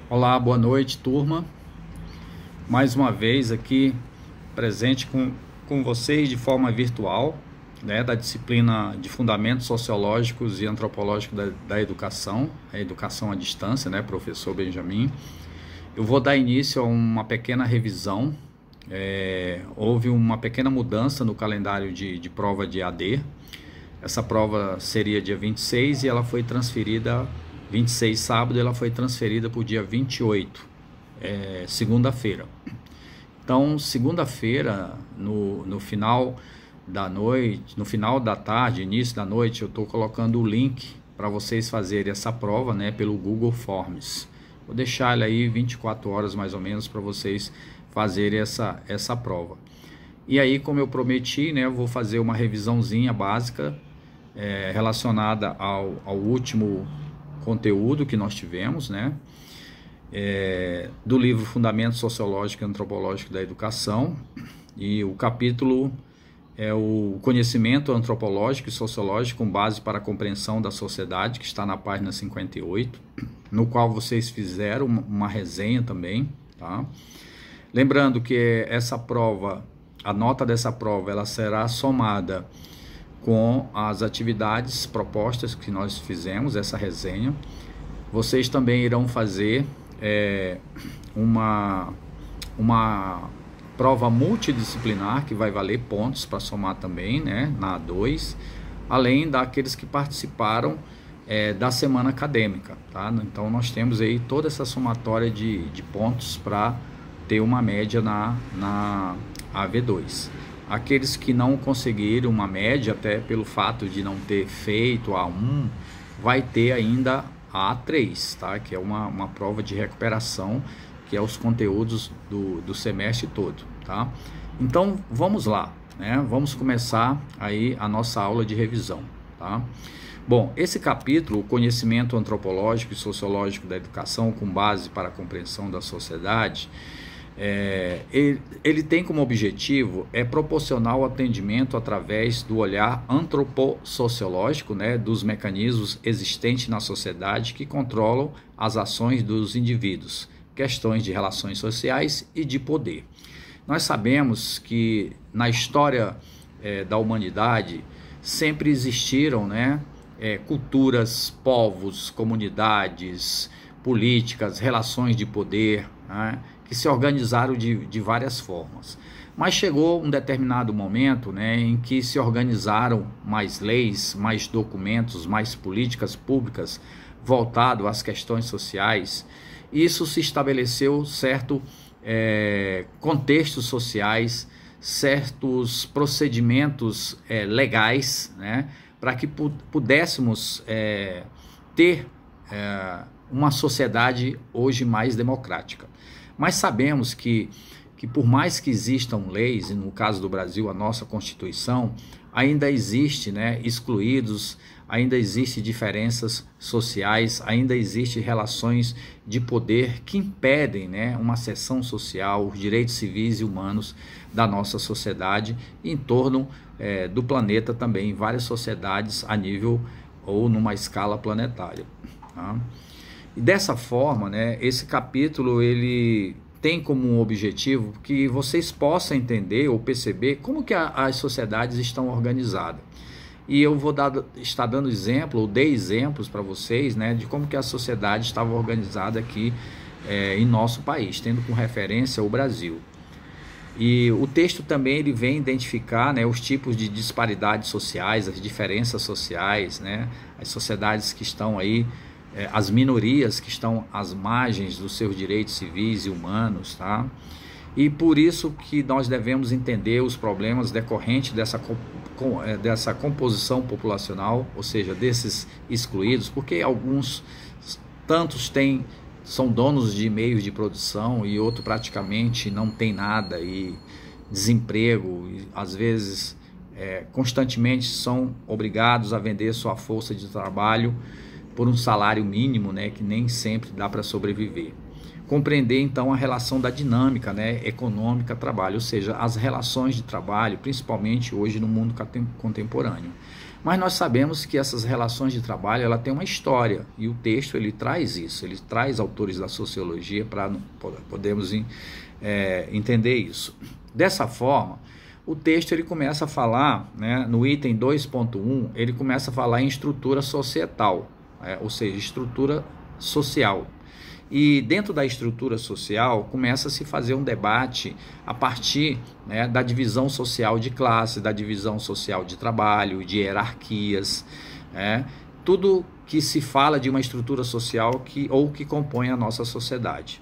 Olá, boa noite, turma. Mais uma vez aqui presente com vocês de forma virtual, né, da disciplina de Fundamentos Sociológicos e Antropológicos da Educação, a Educação à Distância, né, professor Benjamin. Eu vou dar início a uma pequena revisão. Houve uma pequena mudança no calendário de prova de AD. Essa prova seria dia 26 e ela foi transferida, 26 sábado, ela foi transferida para o dia 28, segunda-feira. Então, segunda-feira, no final da noite, no final da tarde, início da noite, eu estou colocando o link para vocês fazerem essa prova, né, pelo Google Forms. Vou deixar ele aí 24 horas mais ou menos para vocês fazerem essa prova. E aí, como eu prometi, né, eu vou fazer uma revisãozinha básica relacionada ao último conteúdo que nós tivemos, né, do livro Fundamentos Sociológicos e Antropológicos da Educação, e o capítulo é o Conhecimento Antropológico e Sociológico com base para a compreensão da sociedade, que está na página 58, no qual vocês fizeram uma resenha também, tá? Lembrando que essa prova, a nota dessa prova, ela será somada com as atividades propostas que nós fizemos, essa resenha. Vocês também irão fazer uma prova multidisciplinar que vai valer pontos para somar também, né, na A2, além daqueles que participaram da semana acadêmica, tá? Então nós temos aí toda essa somatória de pontos para ter uma média na AV2. Aqueles que não conseguiram uma média, até pelo fato de não ter feito a A1, vai ter ainda a A3, tá? Que é uma prova de recuperação, que é os conteúdos do semestre todo, tá? Então vamos lá, né? Vamos começar aí a nossa aula de revisão, tá? Bom, esse capítulo, o Conhecimento Antropológico e Sociológico da Educação com base para a compreensão da sociedade, ele tem como objetivo proporcionar o atendimento através do olhar antropossociológico, né, dos mecanismos existentes na sociedade que controlam as ações dos indivíduos, questões de relações sociais e de poder. Nós sabemos que na história da humanidade sempre existiram, né, culturas, povos, comunidades, políticas, relações de poder, né, que se organizaram de várias formas. Mas chegou um determinado momento, né, em que se organizaram mais leis, mais documentos, mais políticas públicas voltado às questões sociais. Isso se estabeleceu certo contextos sociais, certos procedimentos legais, né, para que pudéssemos ter uma sociedade hoje mais democrática. Mas sabemos que por mais que existam leis, e no caso do Brasil a nossa Constituição, ainda existe, né, excluídos, ainda existe diferenças sociais, ainda existe relações de poder que impedem, né, uma seção social, os direitos civis e humanos da nossa sociedade, em torno do planeta também, em várias sociedades a nível ou numa escala planetária, tá? E dessa forma, né, esse capítulo ele tem como um objetivo que vocês possam entender ou perceber como que as sociedades estão organizadas. E eu vou estar dando exemplo, ou dei exemplos para vocês, né, de como que a sociedade estava organizada aqui em nosso país, tendo como referência o Brasil. E o texto também ele vem identificar, né, os tipos de disparidades sociais, as diferenças sociais, né, as sociedades que estão aí, as minorias que estão às margens dos seus direitos civis e humanos, tá? E por isso que nós devemos entender os problemas decorrentes dessa composição populacional, ou seja, desses excluídos, porque tantos são donos de meios de produção e outro praticamente não tem nada, e desemprego, e às vezes constantemente são obrigados a vender sua força de trabalho por um salário mínimo, né, que nem sempre dá para sobreviver. Compreender então a relação da dinâmica, né, econômica-trabalho, ou seja, as relações de trabalho, principalmente hoje no mundo contemporâneo. Mas nós sabemos que essas relações de trabalho, ela tem uma história, e o texto ele traz isso, ele traz autores da sociologia para podermos entender isso. Dessa forma, o texto ele começa a falar, né, no item 2.1, ele começa a falar em estrutura societal, ou seja, estrutura social. E dentro da estrutura social começa a se fazer um debate a partir, né, da divisão social de classe, da divisão social de trabalho, de hierarquias, tudo que se fala de uma estrutura social que compõe a nossa sociedade.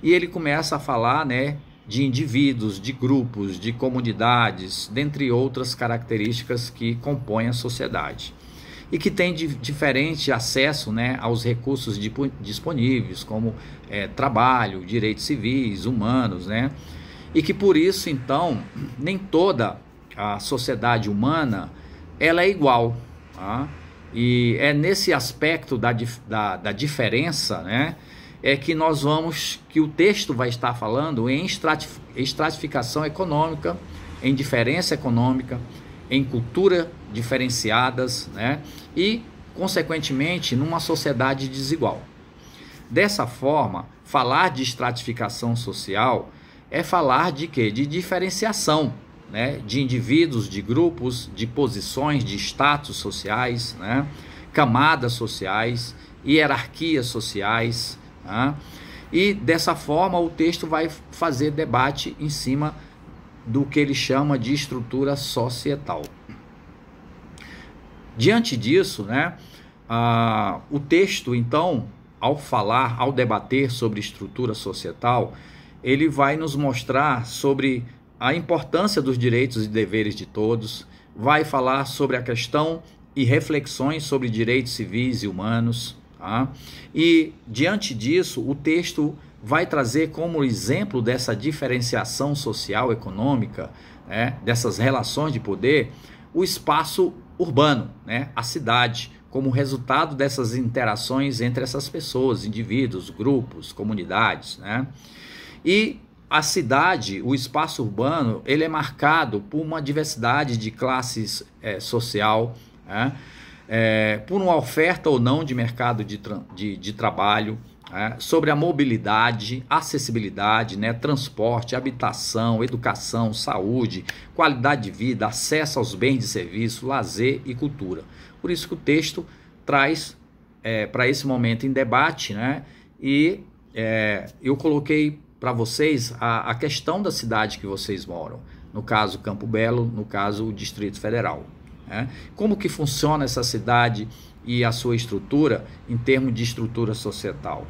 E ele começa a falar, né, de indivíduos, de grupos, de comunidades, dentre outras características que compõem a sociedade. E que tem diferente acesso, né, aos recursos disponíveis, como trabalho, direitos civis, humanos, né? E que por isso, então, nem toda a sociedade humana ela é igual, tá? E é nesse aspecto da diferença, né, que o texto vai estar falando em estratificação econômica, em diferença econômica, em cultura diferenciadas, né? E, consequentemente, numa sociedade desigual. Dessa forma, falar de estratificação social é falar de quê? De diferenciação, né? De indivíduos, de grupos, de posições, de status sociais, né? Camadas sociais, hierarquias sociais, né? E, dessa forma, o texto vai fazer debate em cima do que ele chama de estrutura societal. Diante disso, né, o texto, então, ao debater sobre estrutura societal, ele vai nos mostrar sobre a importância dos direitos e deveres de todos, vai falar sobre a questão e reflexões sobre direitos civis e humanos, tá? E, diante disso, o texto vai trazer como exemplo dessa diferenciação social econômica, né, dessas relações de poder, o espaço urbano, né, a cidade, como resultado dessas interações entre essas pessoas, indivíduos, grupos, comunidades, né? E a cidade, o espaço urbano, ele é marcado por uma diversidade de classes social, né? Por uma oferta ou não de mercado de trabalho, sobre a mobilidade, acessibilidade, né, transporte, habitação, educação, saúde, qualidade de vida, acesso aos bens e serviços, lazer e cultura. Por isso que o texto traz para esse momento em debate, né, e eu coloquei para vocês a questão da cidade que vocês moram, no caso Campo Belo, no caso o Distrito Federal, né? Como que funciona essa cidade e a sua estrutura em termos de estrutura societal.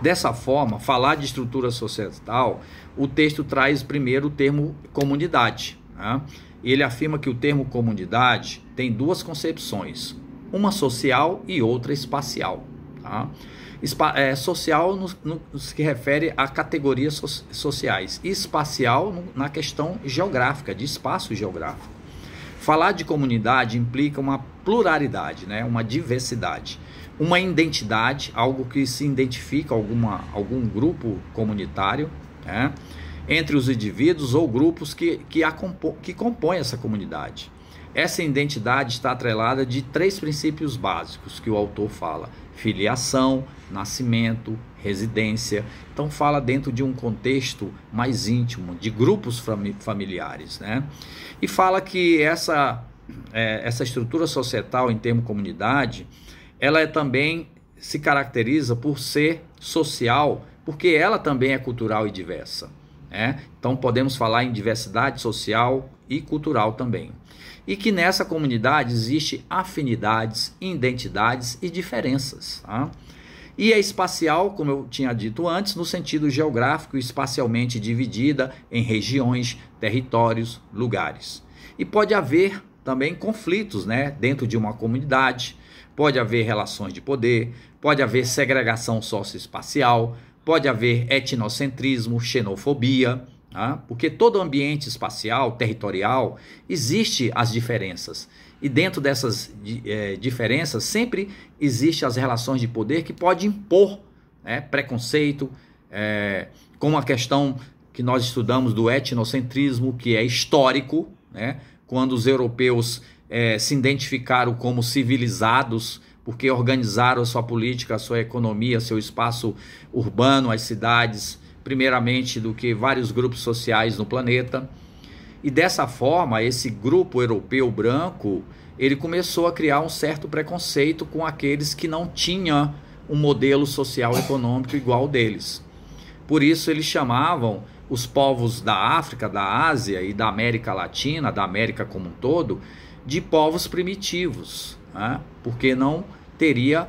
Dessa forma, falar de estrutura societal, o texto traz primeiro o termo comunidade, né? Ele afirma que o termo comunidade tem duas concepções, uma social e outra espacial, tá? Social no que refere a categorias sociais, e espacial na questão geográfica, de espaço geográfico. Falar de comunidade implica uma pluralidade, né? Uma diversidade, uma identidade, algo que se identifica algum grupo comunitário, né, entre os indivíduos ou grupos que compõem essa comunidade. Essa identidade está atrelada de três princípios básicos que o autor fala: filiação, nascimento, residência. Então fala dentro de um contexto mais íntimo, de grupos familiares, né? E fala que essa estrutura societal em termo comunidade, ela também se caracteriza por ser social, porque ela também é cultural e diversa, né? Então podemos falar em diversidade social e cultural também. E que nessa comunidade existe afinidades, identidades e diferenças, tá? E é espacial, como eu tinha dito antes, no sentido geográfico, espacialmente dividida em regiões, territórios, lugares. E pode haver também conflitos, né, dentro de uma comunidade, pode haver relações de poder, pode haver segregação socioespacial, pode haver etnocentrismo, xenofobia, tá? Porque todo ambiente espacial, territorial, existe as diferenças. E dentro dessas diferenças sempre existem as relações de poder que podem impor, né, preconceito, como a questão que nós estudamos do etnocentrismo, que é histórico, né, quando os europeus se identificaram como civilizados, porque organizaram a sua política, a sua economia, seu espaço urbano, as cidades, primeiramente do que vários grupos sociais no planeta. E dessa forma, esse grupo europeu branco, ele começou a criar um certo preconceito com aqueles que não tinham um modelo social econômico igual deles. Por isso eles chamavam os povos da África, da Ásia e da América Latina, da América como um todo, de povos primitivos, né? Porque não teria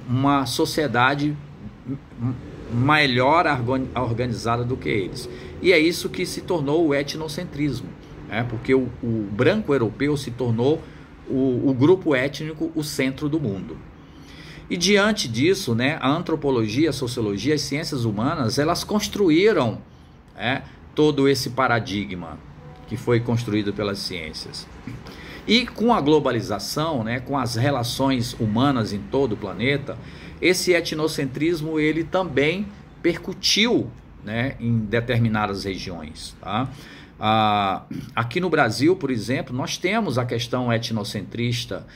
uma sociedade melhor organizada do que eles. E é isso que se tornou o etnocentrismo, né? Porque o branco europeu se tornou o grupo étnico, o centro do mundo. E diante disso, né, a antropologia, a sociologia, as ciências humanas, elas construíram, todo esse paradigma que foi construído pelas ciências. E com a globalização, né, com as relações humanas em todo o planeta, esse etnocentrismo ele também percutiu, né, em determinadas regiões. Tá? Aqui no Brasil, por exemplo, nós temos a questão etnocentrista,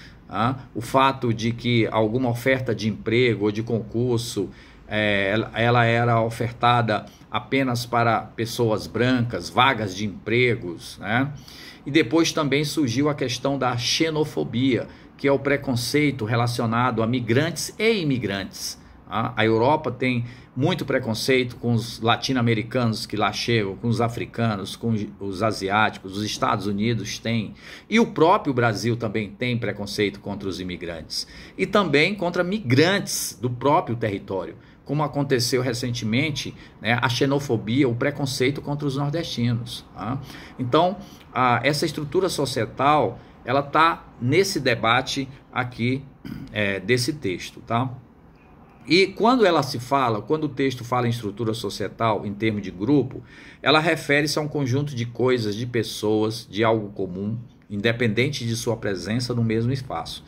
o fato de que alguma oferta de emprego ou de concurso ela era ofertada apenas para pessoas brancas, vagas de empregos, né? E depois também surgiu a questão da xenofobia, que é o preconceito relacionado a migrantes e imigrantes. A Europa tem muito preconceito com os latino-americanos que lá chegam, com os africanos, com os asiáticos, os Estados Unidos têm, e o próprio Brasil também tem preconceito contra os imigrantes, e também contra migrantes do próprio território, como aconteceu recentemente, né, a xenofobia, o preconceito contra os nordestinos. Tá? Então, essa estrutura societal, ela está nesse debate aqui desse texto, tá? E quando quando o texto fala em estrutura societal, em termos de grupo, ela refere-se a um conjunto de coisas, de pessoas, de algo comum, independente de sua presença no mesmo espaço.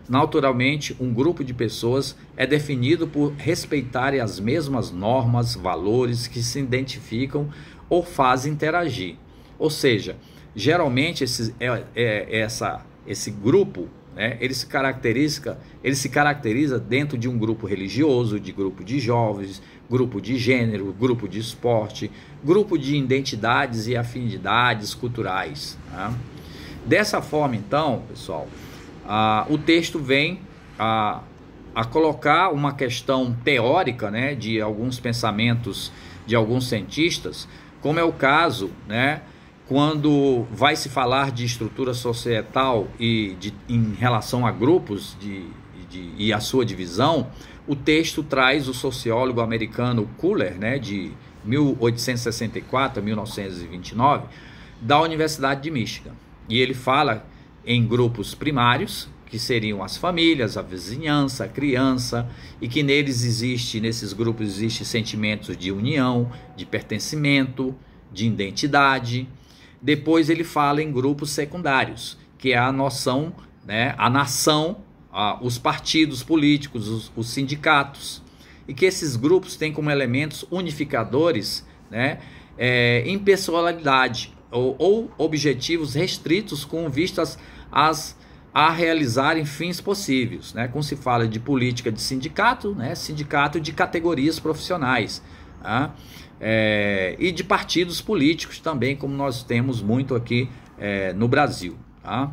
Naturalmente, um grupo de pessoas é definido por respeitarem as mesmas normas, valores que se identificam ou fazem interagir. Ou seja, geralmente esse grupo, né, ele se caracteriza dentro de um grupo religioso, de grupo de jovens, grupo de gênero, grupo de esporte, grupo de identidades e afinidades culturais. Tá? Dessa forma, então, pessoal, o texto vem a colocar uma questão teórica, né, de alguns pensamentos de alguns cientistas, como é o caso, né, quando vai se falar de estrutura societal em relação a grupos e a sua divisão, o texto traz o sociólogo americano Kohler, né, de 1864 a 1929, da Universidade de Michigan. E ele fala em grupos primários, que seriam as famílias, a vizinhança, a criança, e que nesses grupos existem sentimentos de união, de pertencimento, de identidade. Depois ele fala em grupos secundários, que é a noção, né, a nação, os partidos políticos, os sindicatos, e que esses grupos têm como elementos unificadores, né, impessoalidade ou objetivos restritos com vistas a realizarem fins possíveis, né, como se fala de política de sindicato, né, sindicato de categorias profissionais, tá? E de partidos políticos também, como nós temos muito aqui no Brasil. Tá?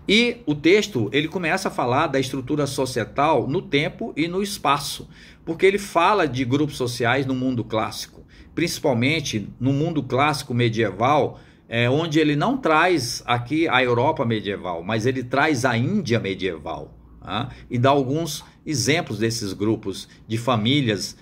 E o texto ele começa a falar da estrutura societal no tempo e no espaço, porque ele fala de grupos sociais no mundo clássico, principalmente no mundo clássico medieval, onde ele não traz aqui a Europa medieval, mas ele traz a Índia medieval. Tá? E dá alguns exemplos desses grupos de famílias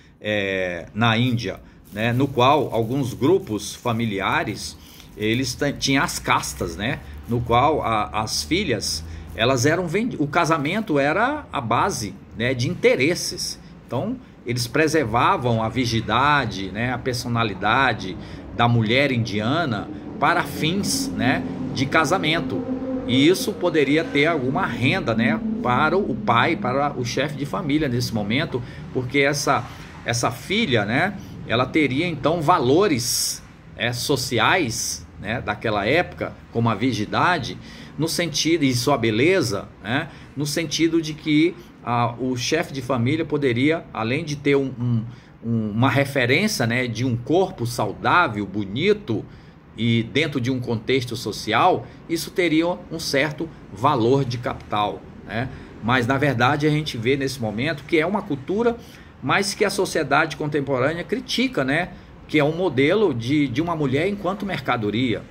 na Índia, né, no qual alguns grupos familiares eles tinham as castas, né, no qual as filhas elas eram vendidas, o casamento era a base, né, de interesses. Então eles preservavam a virgindade, né, a personalidade da mulher indiana para fins, né, de casamento. E isso poderia ter alguma renda, né, para o pai, para o chefe de família nesse momento, porque essa filha, né, ela teria então valores sociais né, daquela época, como a virgindade, no sentido, e sua beleza, né, no sentido de que o chefe de família poderia, além de ter uma referência, né, de um corpo saudável, bonito, e dentro de um contexto social, isso teria um certo valor de capital, né? Mas na verdade a gente vê nesse momento que é uma cultura, mas que a sociedade contemporânea critica, né? Que é um modelo de uma mulher enquanto mercadoria,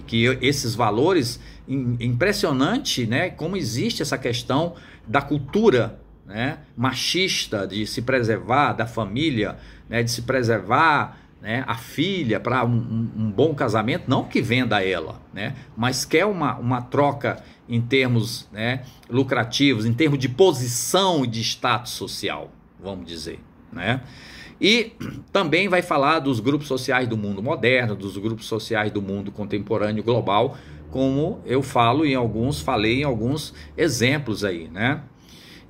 que esses valores, impressionante, né? Como existe essa questão da cultura, né, machista, de se preservar da família, né, de se preservar, né, a filha para um bom casamento, não que venda ela, né, mas quer uma troca em termos, né, lucrativos, em termos de posição e de status social, vamos dizer, né? E também vai falar dos grupos sociais do mundo moderno, dos grupos sociais do mundo contemporâneo global, como eu falei em alguns exemplos aí, né?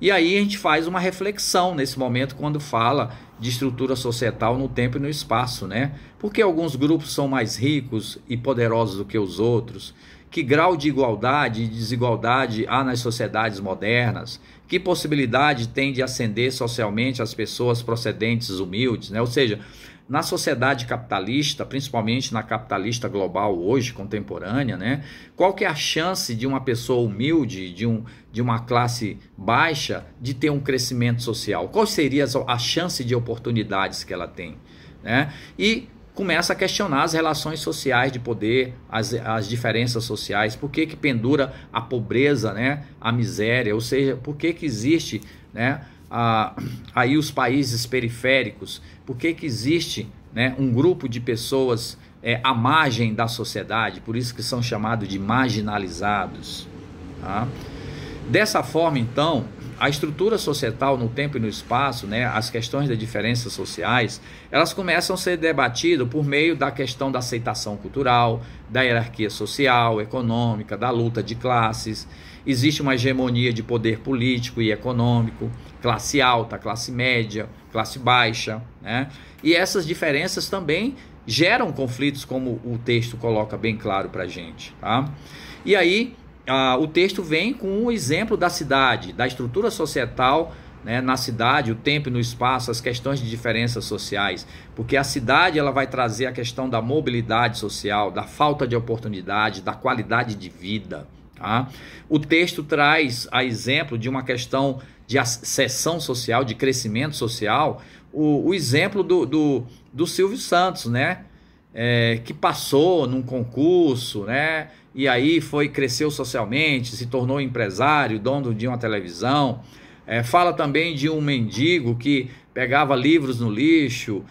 E aí a gente faz uma reflexão nesse momento quando fala de estrutura societal no tempo e no espaço, né? Porque alguns grupos são mais ricos e poderosos do que os outros? Que grau de igualdade e desigualdade há nas sociedades modernas? Que possibilidade tem de ascender socialmente as pessoas procedentes humildes, né? Ou seja, na sociedade capitalista, principalmente na capitalista global hoje, contemporânea, né? Qual que é a chance de uma pessoa humilde, de uma classe baixa, de ter um crescimento social? Qual seria a chance de oportunidades que ela tem, né? E começa a questionar as relações sociais de poder, as diferenças sociais, por que pendura a pobreza, né? A miséria, ou seja, por que existe, né? Aí os países periféricos, por que existe, né, um grupo de pessoas à margem da sociedade, por isso que são chamados de marginalizados, tá? Dessa forma, então, a estrutura societal no tempo e no espaço, né, as questões das diferenças sociais, elas começam a ser debatidas por meio da questão da aceitação cultural, da hierarquia social, econômica, da luta de classes. Existe uma hegemonia de poder político e econômico, classe alta, classe média, classe baixa, né? E essas diferenças também geram conflitos, como o texto coloca bem claro para a gente, tá? E aí o texto vem com um exemplo da cidade, da estrutura societal, né, na cidade, o tempo e no espaço, as questões de diferenças sociais, porque a cidade ela vai trazer a questão da mobilidade social, da falta de oportunidade, da qualidade de vida, tá? O texto traz a exemplo de uma questão de ascensão social, de crescimento social, o exemplo do Silvio Santos, né? Que passou num concurso, né? E aí cresceu socialmente, se tornou empresário, dono de uma televisão. Fala também de um mendigo que pegava livros no lixo,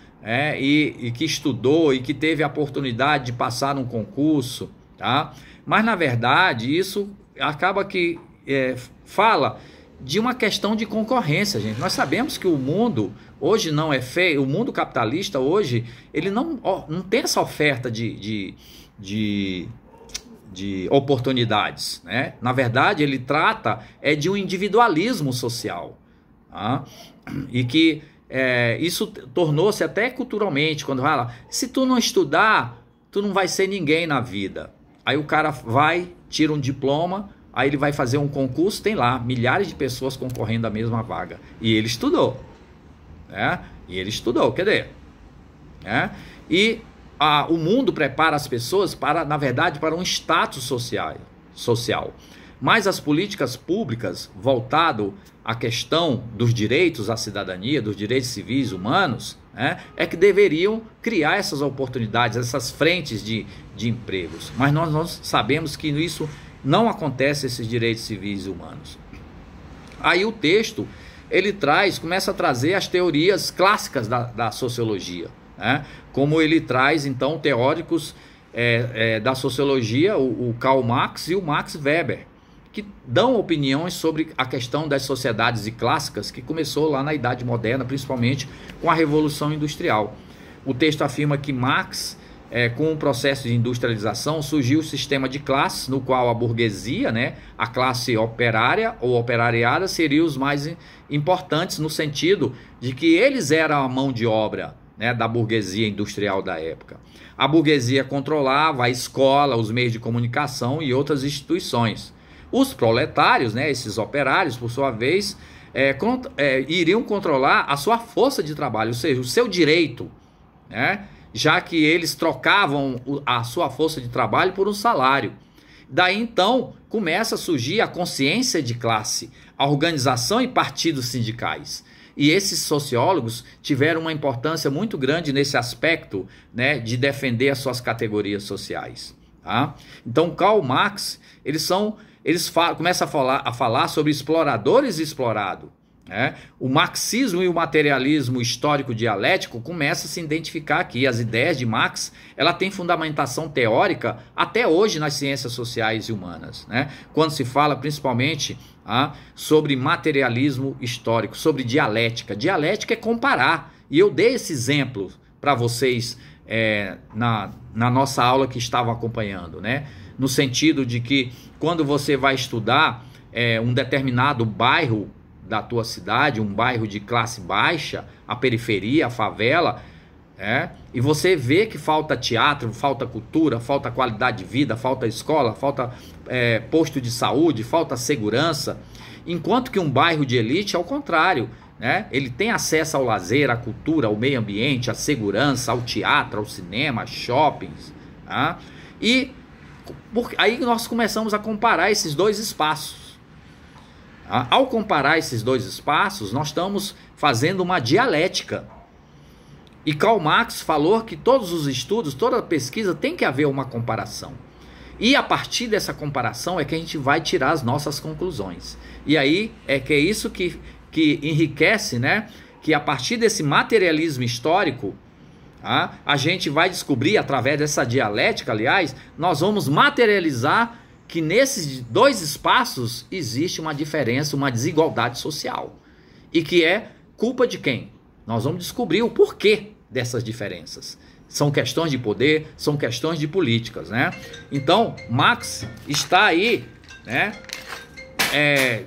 e que estudou e que teve a oportunidade de passar num concurso, tá? Mas na verdade isso acaba que fala de uma questão de concorrência, gente. Nós sabemos que o mundo hoje não é feio, o mundo capitalista hoje, ele não tem essa oferta de oportunidades, né? Na verdade, ele trata de um individualismo social, tá? E que isso tornou-se até culturalmente, quando fala, se tu não estudar, tu não vai ser ninguém na vida. Aí o cara vai, tira um diploma, aí ele vai fazer um concurso, tem lá milhares de pessoas concorrendo à mesma vaga. E ele estudou, né? Quer dizer, né? E o mundo prepara as pessoas para, na verdade, para um status social. Mas as políticas públicas voltado à questão dos direitos à cidadania, dos direitos civis humanos, né, que deveriam criar essas oportunidades, essas frentes de empregos. Mas nós sabemos que isso não acontece, esses direitos civis humanos. Aí o texto, ele começa a trazer as teorias clássicas da sociologia, né? Como ele traz, então, teóricos da sociologia, o Karl Marx e o Max Weber, que dão opiniões sobre a questão das sociedades clássicas, que começou lá na Idade Moderna, principalmente com a Revolução Industrial. O texto afirma que Marx, com o processo de industrialização, surgiu o sistema de classes, no qual a burguesia, né, a classe operária ou operariada, seriam os mais importantes, no sentido de que eles eram a mão de obra, né, da burguesia industrial da época. A burguesia controlava a escola, os meios de comunicação e outras instituições. Os proletários, né, esses operários, por sua vez, iriam controlar a sua força de trabalho, ou seja, o seu direito, né, já que eles trocavam a sua força de trabalho por um salário. Daí então começa a surgir a consciência de classe, a organização e partidos sindicais. E esses sociólogos tiveram uma importância muito grande nesse aspecto, né, de defender as suas categorias sociais. Tá? Então Karl Marx, começam a falar sobre exploradores e explorado. Né? O marxismo e o materialismo histórico dialético começam a se identificar aqui. As ideias de Marx, ela tem fundamentação teórica até hoje nas ciências sociais e humanas, né? Quando se fala principalmente sobre materialismo histórico, sobre dialética. Dialética é comparar, e eu dei esse exemplo para vocês na nossa aula que estavam acompanhando, né? No sentido de que quando você vai estudar um determinado bairro da tua cidade, um bairro de classe baixa, a periferia, a favela, e você vê que falta teatro, falta cultura, falta qualidade de vida, falta escola, falta posto de saúde, falta segurança, enquanto que um bairro de elite é o contrário, né? Ele tem acesso ao lazer, à cultura, ao meio ambiente, à segurança, ao teatro, ao cinema, a shoppings, tá? E aí nós começamos a comparar esses dois espaços. Ao comparar esses dois espaços, nós estamos fazendo uma dialética. E Karl Marx falou que todos os estudos, toda pesquisa tem que haver uma comparação. E a partir dessa comparação é que a gente vai tirar as nossas conclusões. E aí é isso que enriquece, né? Que a partir desse materialismo histórico, a gente vai descobrir, através dessa dialética, aliás, nós vamos materializar que nesses dois espaços existe uma diferença, uma desigualdade social. E que é culpa de quem? Nós vamos descobrir o porquê dessas diferenças. São questões de poder, são questões de políticas, né? Então, Marx está aí, né,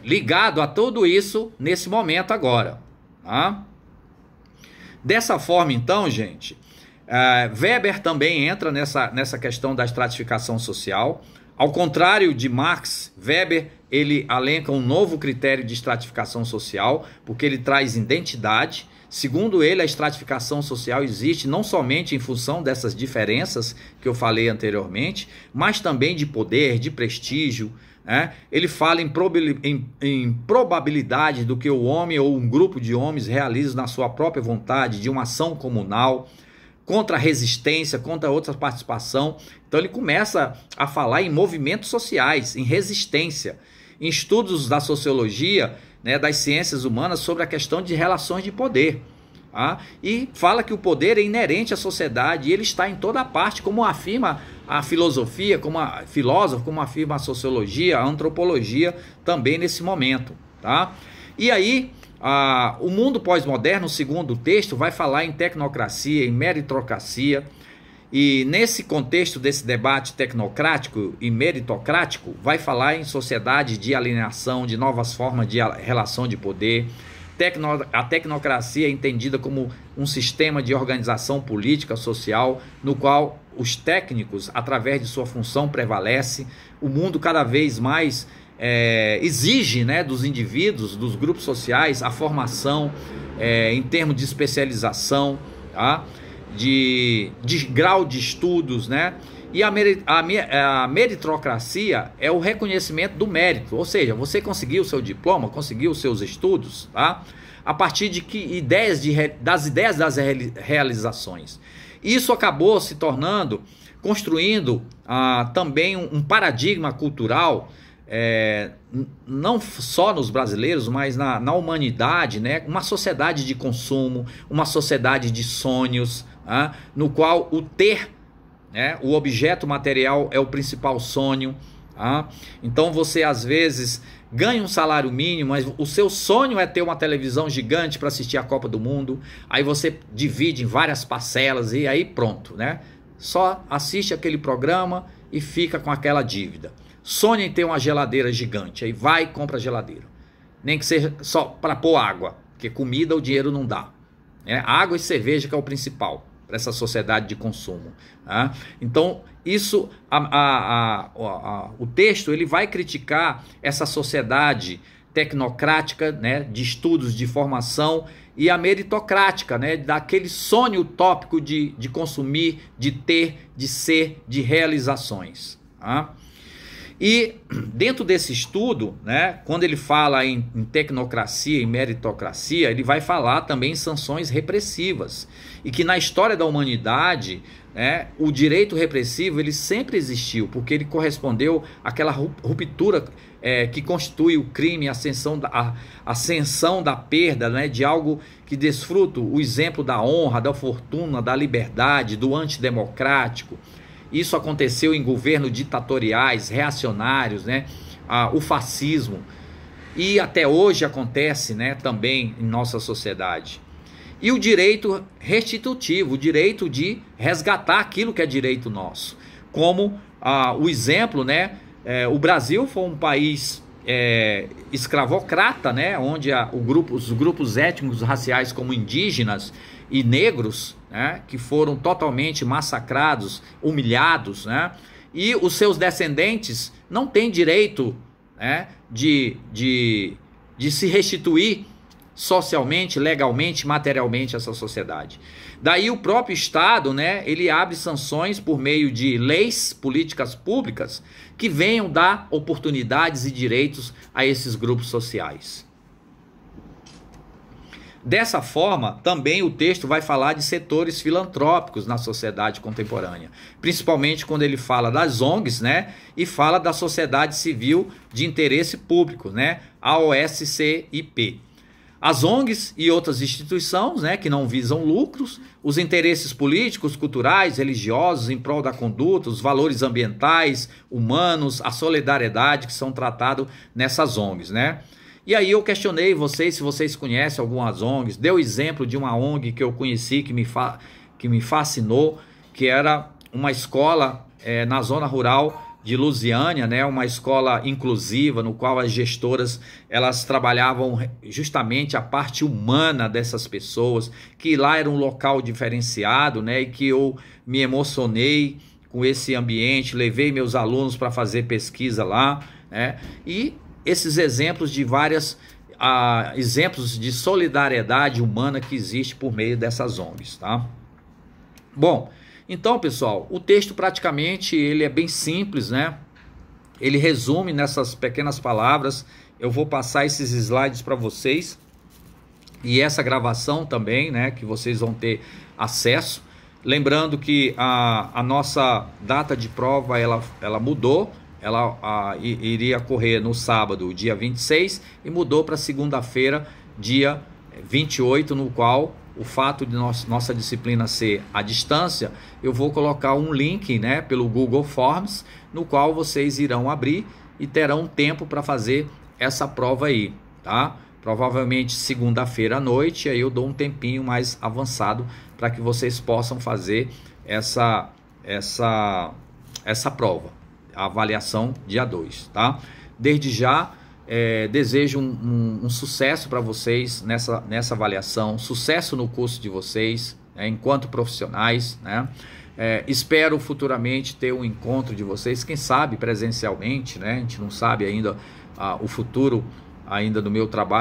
ligado a tudo isso nesse momento agora. Tá? Dessa forma, então, gente, Weber também entra nessa questão da estratificação social. Ao contrário de Marx, Weber ele elenca um novo critério de estratificação social, porque ele traz identidade. Segundo ele, a estratificação social existe não somente em função dessas diferenças que eu falei anteriormente, mas também de poder, de prestígio, né? Ele fala em probabilidade do que o homem ou um grupo de homens realiza na sua própria vontade, de uma ação comunal, contra a resistência, contra outra participação. Então ele começa a falar em movimentos sociais, em resistência, em estudos da sociologia, né, das ciências humanas sobre a questão de relações de poder. E fala que o poder é inerente à sociedade e ele está em toda parte, como afirma a filosofia, como afirma a sociologia, a antropologia também nesse momento. Tá? E aí, o mundo pós-moderno, segundo o texto, vai falar em tecnocracia, em meritocracia, e nesse contexto desse debate tecnocrático e meritocrático, vai falar em sociedade de alienação, de novas formas de relação de poder. A tecnocracia é entendida como um sistema de organização política, social, no qual os técnicos, através de sua função, prevalecem. O mundo cada vez mais exige, né, dos indivíduos, dos grupos sociais, a formação em termos de especialização, tá? de grau de estudos, né? E a meritocracia é o reconhecimento do mérito, ou seja, você conseguiu o seu diploma, conseguiu os seus estudos, tá? A partir de das ideias das realizações. Isso acabou se tornando, construindo também um paradigma cultural, não só nos brasileiros, mas na humanidade, né? Uma sociedade de consumo, uma sociedade de sonhos, no qual o ter, o objeto material é o principal sonho. Então você às vezes ganha um salário mínimo, mas o seu sonho é ter uma televisão gigante para assistir a Copa do Mundo. Aí você divide em várias parcelas e aí pronto, né? Só assiste aquele programa e fica com aquela dívida. Sonha em ter uma geladeira gigante, aí vai e compra a geladeira. Nem que seja só para pôr água, porque comida o dinheiro não dá. né? Água e cerveja que é o principal para essa sociedade de consumo, tá? Então, isso, o texto ele vai criticar essa sociedade tecnocrática, né, de estudos, de formação, e a meritocrática, né, daquele sonho utópico de consumir, de ter, de ser, de realizações, tá? E dentro desse estudo, né, quando ele fala em tecnocracia e meritocracia, ele vai falar também em sanções repressivas. E que na história da humanidade, né, o direito repressivo ele sempre existiu, porque ele correspondeu àquela ruptura que constitui o crime, a ascensão da perda, né, de algo que desfruta o exemplo da honra, da fortuna, da liberdade, do antidemocrático. Isso aconteceu em governos ditatoriais, reacionários, né? O fascismo. E até hoje acontece, né, também em nossa sociedade. E o direito restitutivo, o direito de resgatar aquilo que é direito nosso. Como o exemplo, né? O Brasil foi um país escravocrata, né? Onde os grupos étnicos raciais como indígenas e negros, né, que foram totalmente massacrados, humilhados, né, e os seus descendentes não têm direito, né, de se restituir socialmente, legalmente, materialmente a essa sociedade. Daí o próprio Estado, né, ele abre sanções por meio de leis, políticas públicas que venham dar oportunidades e direitos a esses grupos sociais. Dessa forma, também o texto vai falar de setores filantrópicos na sociedade contemporânea, principalmente quando ele fala das ONGs, né, e fala da sociedade civil de interesse público, né, a OSCIP. As ONGs e outras instituições, né, que não visam lucros, os interesses políticos, culturais, religiosos em prol da conduta, os valores ambientais, humanos, a solidariedade que são tratados nessas ONGs, né? E aí eu questionei vocês se vocês conhecem algumas ONGs, deu exemplo de uma ONG que eu conheci que me fascinou, que era uma escola na zona rural de Lusiânia, né, uma escola inclusiva no qual as gestoras elas trabalhavam justamente a parte humana dessas pessoas, que lá era um local diferenciado, né, e que eu me emocionei com esse ambiente, levei meus alunos para fazer pesquisa lá, né, e esses exemplos de exemplos de solidariedade humana que existe por meio dessas ONGs, tá? Bom, então, pessoal, o texto praticamente ele é bem simples, né? Ele resume nessas pequenas palavras. Eu vou passar esses slides para vocês e essa gravação também, né? Que vocês vão ter acesso. Lembrando que a nossa data de prova ela mudou. Ela iria correr no sábado, dia 26, e mudou para segunda-feira, dia 28, no qual o fato de nossa disciplina ser à distância, eu vou colocar um link, né, pelo Google Forms, no qual vocês irão abrir e terão tempo para fazer essa prova aí, tá? Provavelmente segunda-feira à noite, aí eu dou um tempinho mais avançado para que vocês possam fazer essa prova. A avaliação dia 2, tá? Desde já, desejo um sucesso para vocês nessa avaliação, sucesso no curso de vocês, né, enquanto profissionais, né? Espero futuramente ter um encontro de vocês, quem sabe presencialmente, né? A gente não sabe ainda o futuro ainda do meu trabalho.